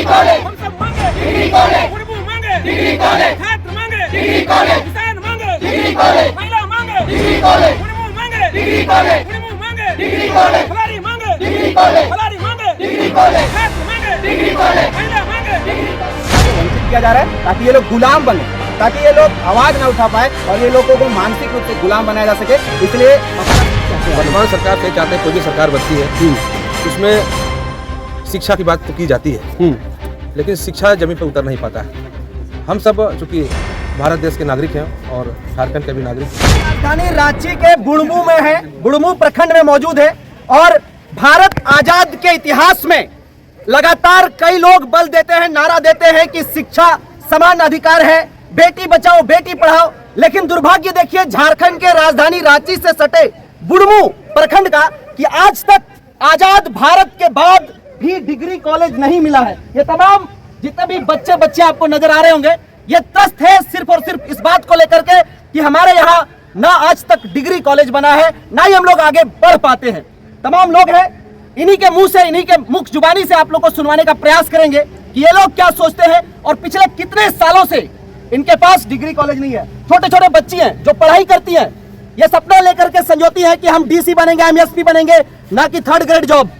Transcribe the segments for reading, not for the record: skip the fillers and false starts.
College, हम सब मांगे डिग्री कॉलेज, बुढ़बू मांगे डिग्री कॉलेज, छात्र मांगे डिग्री कॉलेज, किसान मांगे डिग्री कॉलेज, महिला मांगे डिग्री कॉलेज, बुढ़बू मांगे डिग्री कॉलेज, बुढ़बू मांगे डिग्री कॉलेज, फलारी मांगे डिग्री कॉलेज, फलारी मांगे डिग्री कॉलेज, छात्र मांगे डिग्री कॉलेज, महिला मांगे वंचित किया जा रहा है ताकि ये लोग गुलाम बने, ताकि ये लोग आवाज ना उठा पाए और ये लोगों को मानसिक रूप से गुलाम बनाया जा सके। इसलिए वर्तमान सरकार से चाहते हैं कोई भी सरकार बनती है उसमें शिक्षा की बात तो की जाती है, लेकिन शिक्षा जमीन पर उतर नहीं पाता है। हम सब चूंकि भारत देश के नागरिक हैं और झारखंड के भी नागरिक हैं। राजधानी रांची के बुढ़मू में है, बुढ़मू प्रखंड में मौजूद है और भारत आजाद के इतिहास में लगातार कई लोग बल देते हैं, नारा देते हैं कि शिक्षा समान अधिकार है, बेटी बचाओ बेटी पढ़ाओ। लेकिन दुर्भाग्य देखिए झारखंड के राजधानी रांची से सटे बुढ़मू प्रखंड का कि आज तक आजाद भारत के बाद भी डिग्री कॉलेज नहीं मिला है। ये तमाम जितने भी बच्चे आपको नजर आ रहे होंगे ये त्रस्त है सिर्फ और सिर्फ इस बात को लेकर के कि हमारे यहाँ ना आज तक डिग्री कॉलेज बना है, ना ही हम लोग आगे बढ़ पाते हैं। तमाम लोग हैं, इन्हीं के मुंह से, इन्हीं के मुख जुबानी से आप लोग को सुनवाने का प्रयास करेंगे कि ये लोग क्या सोचते हैं और पिछले कितने सालों से इनके पास डिग्री कॉलेज नहीं है। छोटे छोटे बच्ची हैं जो पढ़ाई करती हैं, ये सपना लेकर के संजोती है कि हम डीसी बनेंगे, एमएसपी बनेंगे, ना कि 3rd ग्रेड जॉब।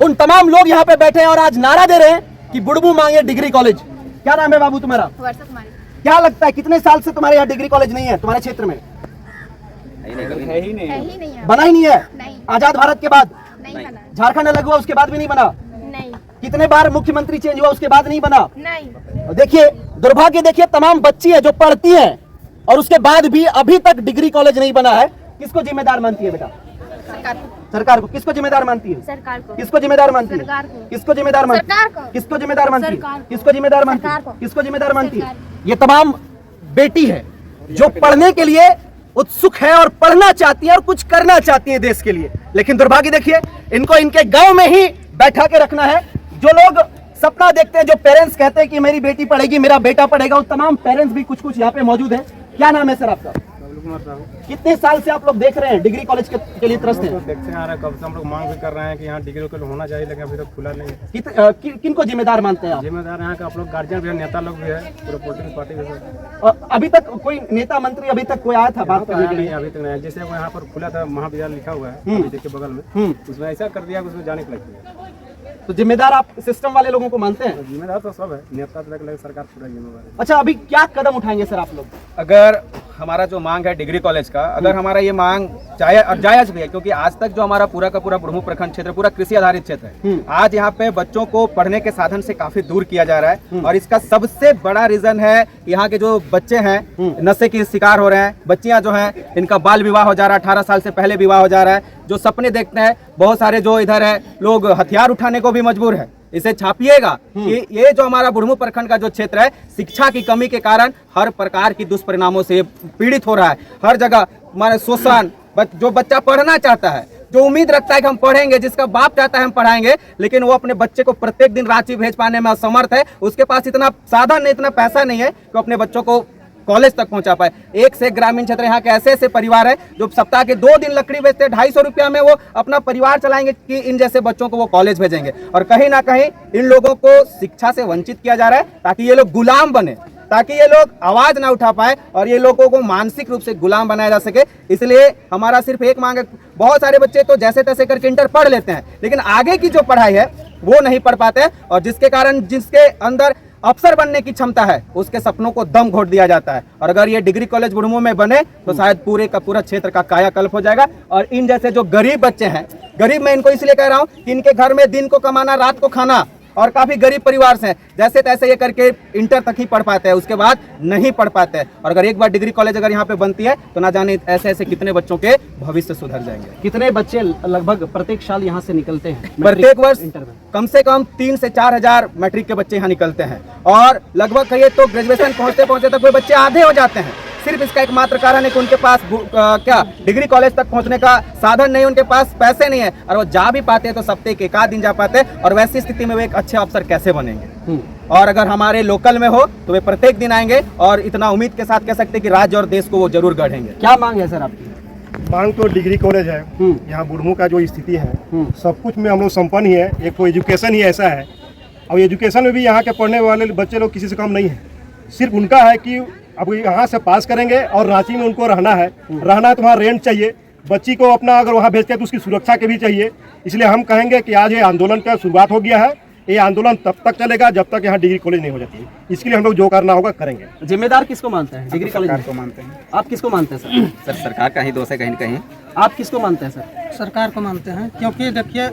उन तमाम लोग यहाँ पे बैठे हैं और आज नारा दे रहे हैं कि बुढ़बू मांगे डिग्री कॉलेज। क्या नाम है बाबू तुम्हारा? वर्षा कुमारी। क्या लगता है कितने साल से तुम्हारे यहाँ डिग्री कॉलेज नहीं है तुम्हारे क्षेत्र में? है ही नहीं। बना ही नहीं है? नहीं। आजाद भारत के बाद नहीं बना। झारखंड अलग हुआ उसके बाद भी नहीं बना? नहीं। कितने बार मुख्यमंत्री चेंज हुआ उसके बाद नहीं बना? नहीं। देखिए दुर्भाग्य, देखिए तमाम बच्ची है जो पढ़ती हैं और उसके बाद भी अभी तक डिग्री कॉलेज नहीं बना है। किसको जिम्मेदार मानती है बेटा? सरकार को। किसको जिम्मेदार मानती है? सरकार को। किसको जिम्मेदार मानती है? सरकार को। किसको जिम्मेदार मानती है? सरकार को। किसको जिम्मेदार मानती है? सरकार को। किसको जिम्मेदार मानती है? सरकार को। किसको जिम्मेदार मानती है? सरकार। ये तमाम बेटी है जो पढ़ने के लिए उत्सुक है और पढ़ना चाहती है और कुछ करना चाहती है देश के लिए। लेकिन दुर्भाग्य देखिए इनको इनके गांव में ही बैठा के रखना है। जो लोग सपना देखते हैं, जो पेरेंट्स कहते हैं कि मेरी बेटी पढ़ेगी, मेरा बेटा पढ़ेगा, वो तमाम पेरेंट्स भी कुछ यहाँ पे मौजूद है। क्या नाम है सर आपका? कितने साल से आप लोग देख रहे हैं डिग्री कॉलेज के लिए त्रस्त हैं? देखते आ रहा है, कब से हम लोग मांग भी कर रहे हैं कि यहाँ डिग्री कॉलेज होना चाहिए, लेकिन अभी तक खुला नहीं है। किनको जिम्मेदार मानते हैं आप? जिम्मेदार यहाँ का आप लोग गार्जियन भी है, नेता लोग भी है, पूरे पोलिटिकल पार्टी भी है। और अभी तक कोई नेता मंत्री अभी तक कोई आया था बात करने के लिए? नहीं, अभी तक नहीं। जैसे वो यहाँ पर खुला था महाविद्यालय लिखा हुआ है अभी के बगल में, उसमें ऐसा कर दिया कि उसमें जाने के लगती है। तो जिम्मेदार आप सिस्टम वाले लोगों को मानते हैं? जिम्मेदार तो सब है, नेता तक लगे, सरकार पूरा जिम्मेदार है। अच्छा, अभी क्या कदम उठाएंगे सर आप लोग? अगर हमारा जो मांग है डिग्री कॉलेज का, अगर हमारा ये मांग जायज भी है, क्योंकि आज तक जो हमारा पूरा का पूरा बुढ़मू प्रखंड क्षेत्र पूरा कृषि आधारित क्षेत्र है, आज यहाँ पे बच्चों को पढ़ने के साधन से काफी दूर किया जा रहा है। और इसका सबसे बड़ा रीजन है यहाँ के जो बच्चे हैं नशे के शिकार हो रहे हैं। बच्चियां जो हैं इनका बाल विवाह हो जा रहा है, 18 साल से पहले विवाह हो जा रहा है। जो सपने देखते हैं, बहुत सारे जो इधर है लोग हथियार उठाने को भी मजबूर है। इसे छापिएगा कि ये जो हमारा बुढ़मू प्रखंड का जो क्षेत्र है, शिक्षा की कमी के कारण हर प्रकार की दुष्परिणामों से पीड़ित हो रहा है। हर जगह हमारे शोषण, जो बच्चा पढ़ना चाहता है, जो उम्मीद रखता है कि हम पढ़ेंगे, जिसका बाप चाहता है हम पढ़ाएंगे, लेकिन वो अपने बच्चे को प्रत्येक दिन रांची भेज पाने में असमर्थ है। उसके पास इतना साधन नहीं, इतना पैसा नहीं है कि अपने बच्चों को कॉलेज तक पहुंचा पाए। एक से एक ग्रामीण क्षेत्र यहाँ के ऐसे ऐसे परिवार है जो सप्ताह के 2 दिन लकड़ी बेचते, 250 रुपया में वो अपना परिवार चलाएंगे कि इन जैसे बच्चों को वो कॉलेज भेजेंगे। और कहीं ना कहीं इन लोगों को शिक्षा से वंचित किया जा रहा है ताकि ये लोग गुलाम बने, ताकि ये लोग आवाज ना उठा पाए और ये लोगों को मानसिक रूप से गुलाम बनाया जा सके। इसलिए हमारा सिर्फ एक मांग है। बहुत सारे बच्चे तो जैसे तैसे करके इंटर पढ़ लेते हैं, लेकिन आगे की जो पढ़ाई है वो नहीं पढ़ पाते हैं, और जिसके कारण जिसके अंदर अफसर बनने की क्षमता है उसके सपनों को दम घोट दिया जाता है। और अगर ये डिग्री कॉलेज बुढ़मू में बने तो शायद पूरे का पूरा क्षेत्र का कायाकल्प हो जाएगा। और इन जैसे जो गरीब बच्चे हैं, गरीब मैं इनको इसलिए कह रहा हूँ कि इनके घर में दिन को कमाना, रात को खाना, और काफी गरीब परिवार से हैं, जैसे तैसे ये करके इंटर तक ही पढ़ पाते हैं, उसके बाद नहीं पढ़ पाते हैं। और अगर एक बार डिग्री कॉलेज अगर यहाँ पे बनती है तो ना जाने ऐसे ऐसे कितने बच्चों के भविष्य सुधर जाएंगे। कितने बच्चे लगभग प्रत्येक साल यहाँ से निकलते हैं? प्रत्येक वर्ष कम से कम 3 से 4 हजार मैट्रिक के बच्चे यहाँ निकलते हैं, और लगभग कहिए तो ग्रेजुएशन पहुँचते पहुँचते तक कोई बच्चे आधे हो जाते हैं। सिर्फ इसका एकमात्र कारण है कि उनके पास क्या डिग्री कॉलेज तक पहुंचने का साधन नहीं, उनके पास पैसे नहीं है, और वो जा भी पाते हैं तो सप्ताह के 1 दिन जा पाते हैं। और वैसी स्थिति में वे एक अच्छे अफसर कैसे बनेंगे? और अगर हमारे लोकल में हो तो वे प्रत्येक दिन आएंगे और इतना उम्मीद के साथ कह सकते हैं कि राज्य और देश को वो जरूर गढ़ेंगे। क्या मांग है सर आपकी? मांग तो डिग्री कॉलेज है। यहाँ बुढ़मू का जो स्थिति है सब कुछ में हम लोग संपन्न ही है। एक तो एजुकेशन ही ऐसा है और एजुकेशन में भी यहाँ के पढ़ने वाले बच्चे लोग किसी से कम नहीं है। सिर्फ उनका है कि अब यहाँ से पास करेंगे और रांची में उनको रहना है तो वहाँ रेंट चाहिए। बच्ची को अपना अगर वहाँ भेजते हैं तो उसकी सुरक्षा के भी चाहिए। इसलिए हम कहेंगे कि आज ये आंदोलन का शुरुआत हो गया है। ये आंदोलन तब तक चलेगा जब तक यहाँ डिग्री कॉलेज नहीं हो जाती है। इसके लिए हम लोग जो करना होगा करेंगे। जिम्मेदार किसको मानते हैं डिग्री कॉलेज को मानते हैं आप किसको मानते हैं सर? सर, सरकार का ही दोष है कहीं न कहीं। आप किसको मानते हैं सर? सरकार को मानते हैं, क्योंकि देखिए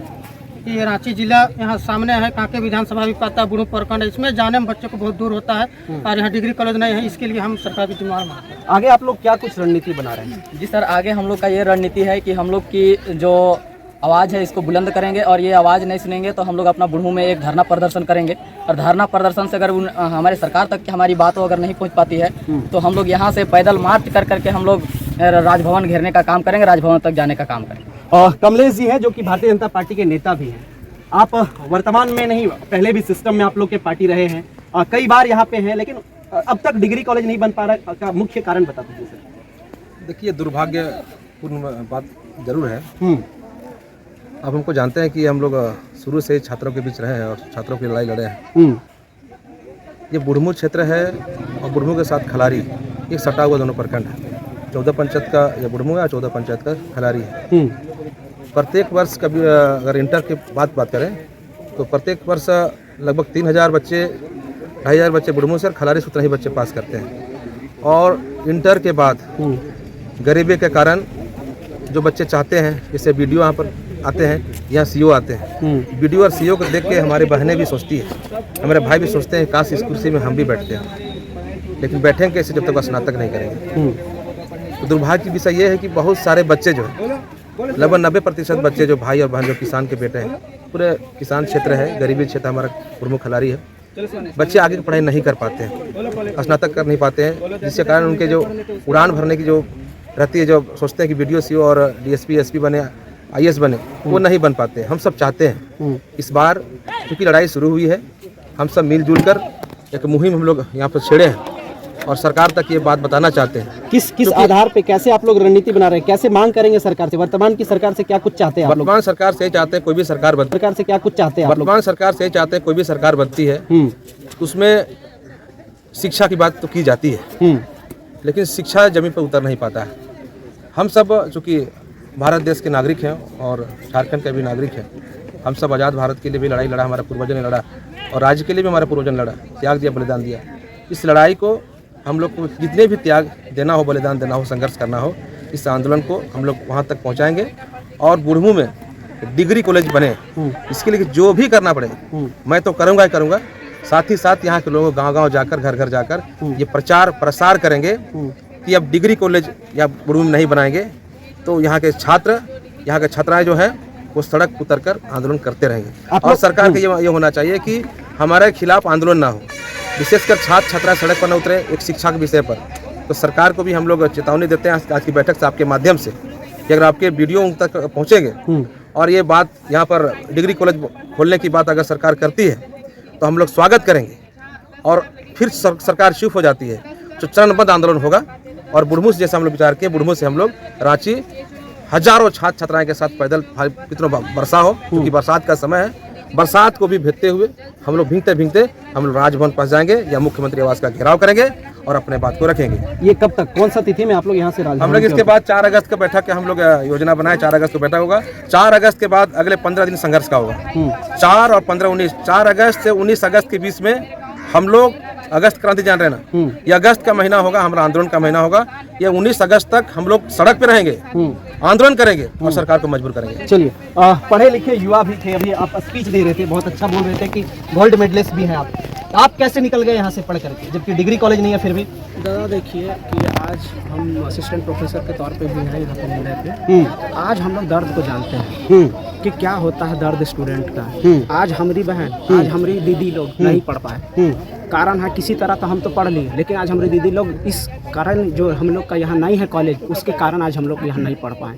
ये रांची जिला यहाँ सामने है, कांके विधानसभा भी पाता है, बुढ़ू प्रखंड, इसमें जाने में बच्चों को बहुत दूर होता है और यहाँ डिग्री कॉलेज नहीं है। इसके लिए हम सरकार की जिम्मेदार मानते हैं। आगे आप लोग क्या कुछ रणनीति बना रहे हैं? जी सर, आगे हम लोग का ये रणनीति है कि हम लोग की जो आवाज़ है इसको बुलंद करेंगे और ये आवाज़ नहीं सुनेंगे तो हम लोग अपना बुढ़ू में एक धरना प्रदर्शन करेंगे। और धरना प्रदर्शन से अगर हमारे सरकार तक की हमारी बात अगर नहीं पहुंच पाती है तो हम लोग यहाँ से पैदल मार्च कर करके हम लोग राजभवन घेरने का काम करेंगे, राजभवन तक जाने का काम करेंगे। कमलेश जी हैं जो कि भारतीय जनता पार्टी के नेता भी हैं। आप वर्तमान में नहीं, पहले भी सिस्टम में आप लोग के पार्टी रहे हैं, कई बार यहाँ पे हैं, लेकिन अब तक डिग्री कॉलेज नहीं बन पा रहा का मुख्य कारण बता दीजिए सर। देखिए, दुर्भाग्यपूर्ण बात जरूर है। अब हमको जानते हैं कि हम लोग शुरू से छात्रों के बीच रहे हैं और छात्रों की लड़ाई लड़े हैं। ये बुढ़मू क्षेत्र है और बुढ़मू के साथ खलारी, ये सटा हुआ दोनों प्रखंड है। 14 पंचायत का ये बुढ़मू है और 14 पंचायत का खलारी है। प्रत्येक वर्ष कभी अगर इंटर की बात करें तो प्रत्येक वर्ष लगभग 3000 बच्चे, 2500 बच्चे बुढ़मू से और खलारी से उतना ही बच्चे पास करते हैं। और इंटर के बाद गरीबी के कारण जो बच्चे चाहते हैं, जैसे वीडियो यहाँ पर आते हैं, यहाँ सीओ आते हैं, वीडियो और सीओ को देख के हमारी बहनें भी सोचती है, हमारे भाई भी सोचते हैं काश इस कुर्सी में हम भी बैठते हैं, लेकिन बैठेंगे कैसे जब तक स्नातक नहीं करेंगे। तो दुर्भाग्य की विषय ये है कि बहुत सारे बच्चे जो है, लगभग 90% बच्चे जो भाई और बहन जो किसान के बेटे हैं, पूरे किसान क्षेत्र है, गरीबी क्षेत्र हमारा प्रमुख खलारी है, बच्चे आगे की पढ़ाई नहीं कर पाते हैं, स्नातक कर नहीं पाते हैं, जिसके कारण उनके जो उड़ान भरने की जो रहती है, जो सोचते हैं कि वीडियो सीओ और डीएसपी एसपी बने, आईएएस बने, वो नहीं बन पाते। हम सब चाहते हैं इस बार क्योंकि लड़ाई शुरू हुई है, हम सब मिलजुल कर एक मुहिम हम लोग यहाँ पर छेड़े हैं और सरकार तक ये बात बताना चाहते हैं। किस आधार पे, कैसे आप लोग रणनीति बना रहे हैं, कैसे मांग करेंगे सरकार से? वर्तमान की सरकार से क्या कुछ चाहते हैं आप लोग? वर्तमान सरकार से चाहते हैं कोई भी सरकार बनती, सरकार से क्या कुछ चाहते हैं आप लोग? वर्तमान सरकार से चाहते हैं कोई भी सरकार बनती है उसमें शिक्षा की बात तो की जाती है, लेकिन शिक्षा जमीन पर उतर नहीं पाता है। हम सब चूँकि भारत देश के नागरिक हैं और झारखंड के भी नागरिक हैं, हम सब आज़ाद भारत के लिए भी लड़ाई लड़ा, हमारे पूर्वजों ने लड़ा और राज्य के लिए भी हमारे पूर्वजों ने लड़ा, त्याग दिया, बलिदान दिया। इस लड़ाई को हम लोग को जितने भी त्याग देना हो, बलिदान देना हो, संघर्ष करना हो, इस आंदोलन को हम लोग वहाँ तक पहुँचाएंगे और बुढ़मू में डिग्री कॉलेज बने, इसके लिए जो भी करना पड़े मैं तो करूँगा ही करूँगा। साथ ही साथ यहाँ के लोगों गाँव-गाँव जाकर, घर घर जाकर ये प्रचार प्रसार करेंगे कि अब डिग्री कॉलेज या बुढ़मू में नहीं बनाएंगे तो यहाँ के छात्र, यहाँ के छात्राएं जो है वो सड़क उतरकर आंदोलन करते रहेंगे। और सरकार का ये होना चाहिए कि हमारे खिलाफ आंदोलन ना हो, विशेषकर छात्र छात्रा सड़क पर न उतरे एक शिक्षा के विषय पर। तो सरकार को भी हम लोग चेतावनी देते हैं आज की बैठक से आपके माध्यम से कि अगर आपके वीडियो उन तक पहुँचेंगे और ये बात यहाँ पर डिग्री कॉलेज खोलने की बात अगर सरकार करती है तो हम लोग स्वागत करेंगे। और फिर सरकार चुप हो जाती है तो चरणबद्ध आंदोलन होगा और बुढ़मू से जैसे हम लोग विचार किए, बुढ़मू से हम लोग रांची हजारों छात्र छात्राएं के साथ पैदल, कितनों वर्षा हो क्योंकि बरसात का समय है, बरसात को भी भेजते हुए हम लोग भीगते भीगते हम लोग राजभवन पहुंच जाएंगे या मुख्यमंत्री आवास का घेराव करेंगे और अपने बात को रखेंगे। ये कब तक, कौन सा तिथि में आप लोग यहाँ से राजभवन? हम लोग इसके बाद 4 अगस्त का बैठक के हम लोग योजना बनाए, 4 अगस्त को बैठक होगा। 4 अगस्त के बाद अगले 15 दिन संघर्ष का होगा। 4 और 15, 19, 4 अगस्त से 19 अगस्त के बीच में हम लोग, अगस्त क्रांति जान रहे ना, ये अगस्त का महीना होगा, हमारा आंदोलन का महीना होगा। ये 19 अगस्त तक हम लोग सड़क पे रहेंगे, आंदोलन करेंगे और सरकार को मजबूर करेंगे। चलिए, पढ़े लिखे युवा भी थे, अभी आप स्पीच दे रहे थे, बहुत अच्छा बोल रहे थे कि गोल्ड मेडलिस्ट भी हैं आप कैसे निकल गए यहाँ से पढ़ करके जबकि डिग्री कॉलेज नहीं है फिर भी? दादा देखिए कि आज हम असिस्टेंट प्रोफेसर के तौर पे भी हैं यहाँ पे मुंबई पे। आज हम लोग दर्द को जानते हैं कि क्या होता है दर्द स्टूडेंट का। आज हमारी बहन, आज हमारी दीदी लोग नहीं पढ़ पाए, कारण है किसी तरह तो हम तो पढ़ लिए, लेकिन आज हमारे दीदी लोग इस कारण जो हम लोग का यहाँ नहीं है कॉलेज, उसके कारण आज हम लोग यहाँ नहीं पढ़ पाए।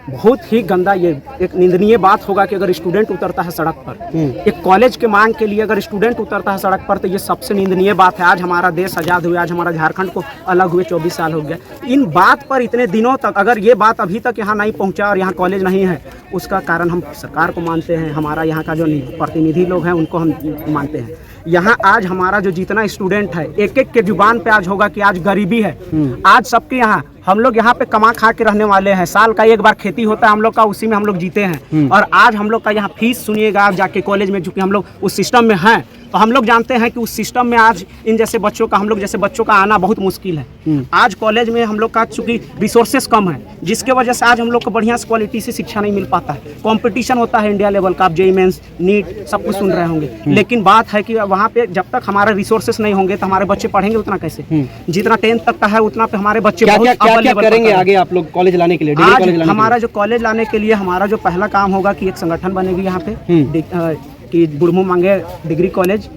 बहुत ही गंदा, ये एक निंदनीय बात होगा कि अगर स्टूडेंट उतरता है सड़क पर, एक कॉलेज के मांग के लिए अगर स्टूडेंट उतरता है सड़क पर, तो ये सबसे निंदनीय बात है। आज हमारा देश आज़ाद हुआ, आज हमारा झारखंड को अलग हुए 24 साल हो गया। इन बात पर इतने दिनों तक अगर ये बात अभी तक यहाँ नहीं पहुँचा और यहाँ कॉलेज नहीं है, उसका कारण हम सरकार को मानते हैं, हमारा यहाँ का जो प्रतिनिधि लोग हैं उनको हम मानते हैं। यहाँ आज हमारा जो जितना स्टूडेंट है, एक एक के जुबान पे आज होगा कि आज गरीबी है। आज सबके यहाँ, हम लोग यहाँ पे कमा खा के रहने वाले हैं, साल का एक बार खेती होता है हम लोग का, उसी में हम लोग जीते हैं। और आज हम लोग का यहाँ फीस सुनिएगा आप जाके कॉलेज में, चूँकि हम लोग उस सिस्टम में हैं, तो हम लोग जानते हैं कि उस सिस्टम में आज इन जैसे बच्चों का, हम लोग जैसे बच्चों का आना बहुत मुश्किल है। आज कॉलेज में हम लोग का चूँकि रिसोर्सेस कम है, जिसके वजह से आज हम लोग को बढ़िया से क्वालिटी से शिक्षा नहीं मिल पाता है। कंपटीशन होता है इंडिया लेवल का, आप जेईई मेंस, नीट सब कुछ सुन रहे होंगे, लेकिन बात है कि वहाँ पे जब तक हमारे रिसोर्सेस नहीं होंगे तो हमारे बच्चे पढ़ेंगे उतना कैसे? जितना 10th तक का है उतना पे हमारे बच्चे क्या करेंगे आगे आप लोग कॉलेज लाने के लिए? आज हमारा जो कॉलेज लाने के लिए हमारा जो पहला काम होगा कि एक संगठन बनेगी यहाँ पे कि बुढ़मू मांगे डिग्री कॉलेज,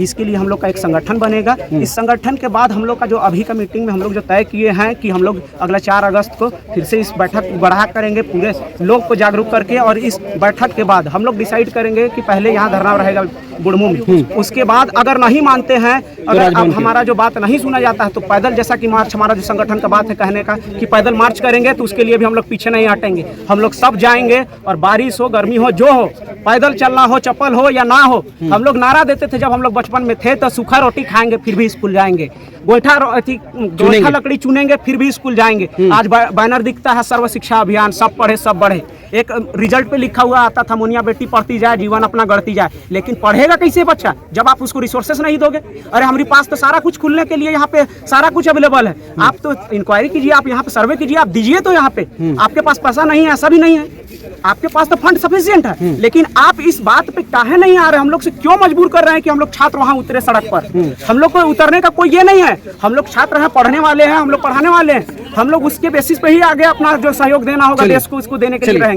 इसके लिए हम लोग का एक संगठन बनेगा। इस संगठन के बाद हम लोग का जो अभी का मीटिंग में हम लोग जो तय किए हैं कि हम लोग अगला 4 अगस्त को फिर से इस बैठक बढ़ा करेंगे, पूरे लोग को जागरूक करके, और इस बैठक के बाद हम लोग डिसाइड करेंगे कि पहले यहाँ धरना रहेगा बुढ़मू में, उसके बाद अगर नहीं मानते हैं, अगर अब हमारा जो बात नहीं सुना जाता है तो पैदल, जैसा कि मार्च हमारा जो संगठन का बात है कहने का कि पैदल मार्च करेंगे, तो उसके लिए भी हम लोग पीछे नहीं हटेंगे। हम लोग सब जाएंगे, और बारिश हो, गर्मी हो, जो हो, पैदल चलना हो, चप्पल हो या ना हो, हम लोग नारा देते थे जब हम लोग बचपन में थे, तो सूखा रोटी खाएंगे फिर भी स्कूल जाएंगे, गोईठा लकड़ी चुनेंगे फिर भी स्कूल जाएंगे। आज बैनर दिखता है सर्व शिक्षा अभियान, सब पढ़े सब बढ़े, एक रिजल्ट पे लिखा हुआ आता था मुनिया बेटी पढ़ती जाए जीवन अपना गढ़ती जाए, लेकिन पढ़ेगा कैसे बच्चा जब आप उसको रिसोर्सेस नहीं दोगे? अरे हमारे पास तो सारा कुछ खुलने के लिए यहाँ पे सारा कुछ अवेलेबल है, आप तो इंक्वायरी कीजिए, आप यहाँ पे सर्वे कीजिए, आप दीजिए तो यहाँ पे। आपके पास पैसा नहीं है ऐसा भी नहीं है, आपके पास तो फंड सफिशिएंट है, लेकिन आप इस बात पे काहे नहीं आ रहे? हम लोग से क्यों मजबूर कर रहे हैं कि हम लोग छात्र वहाँ उतरे सड़क पर? हम लोग को उतरने का कोई ये नहीं है, हम लोग छात्र हैं, पढ़ने वाले हैं, हम लोग पढ़ाने वाले हैं, हम लोग उसके बेसिस पे ही आगे अपना जो सहयोग देना होगा देश को उसको देने के लिए रहेंगे।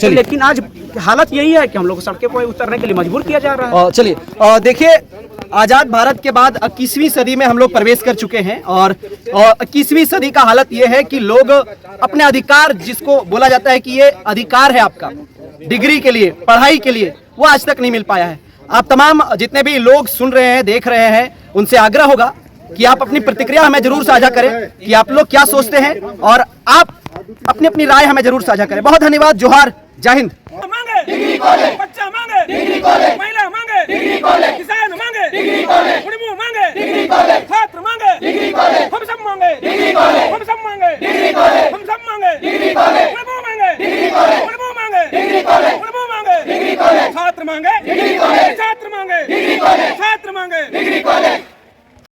लेकिन आज हालत यही है कि हम लोग सड़कों पर उतरने के लिए मजबूर किया जा रहा है। चलिए देखिए, आजाद भारत के बाद 21वीं सदी में हम लोग प्रवेश कर चुके हैं, और 21वीं सदी का हालत ये है कि लोग अपने अधिकार, जिसको बोला जाता है कि ये अधिकार है आपका डिग्री के लिए, पढ़ाई के लिए, वो आज तक नहीं मिल पाया है। आप तमाम जितने भी लोग सुन रहे हैं, देख रहे हैं, उनसे आग्रह होगा कि आप अपनी प्रतिक्रिया हमें जरूर साझा करें कि आप लोग क्या सोचते हैं, और आप अपनी अपनी राय हमें जरूर साझा करें। बहुत धन्यवाद, जोहार, जय हिंद। मांगे डिग्री कॉलेज, बच्चा मांगे डिग्री कॉलेज, महिला मांगे डिग्री कॉलेज, किसान मांगे डिग्री कॉलेज, बुढ़मू मांगे डिग्री कॉलेज,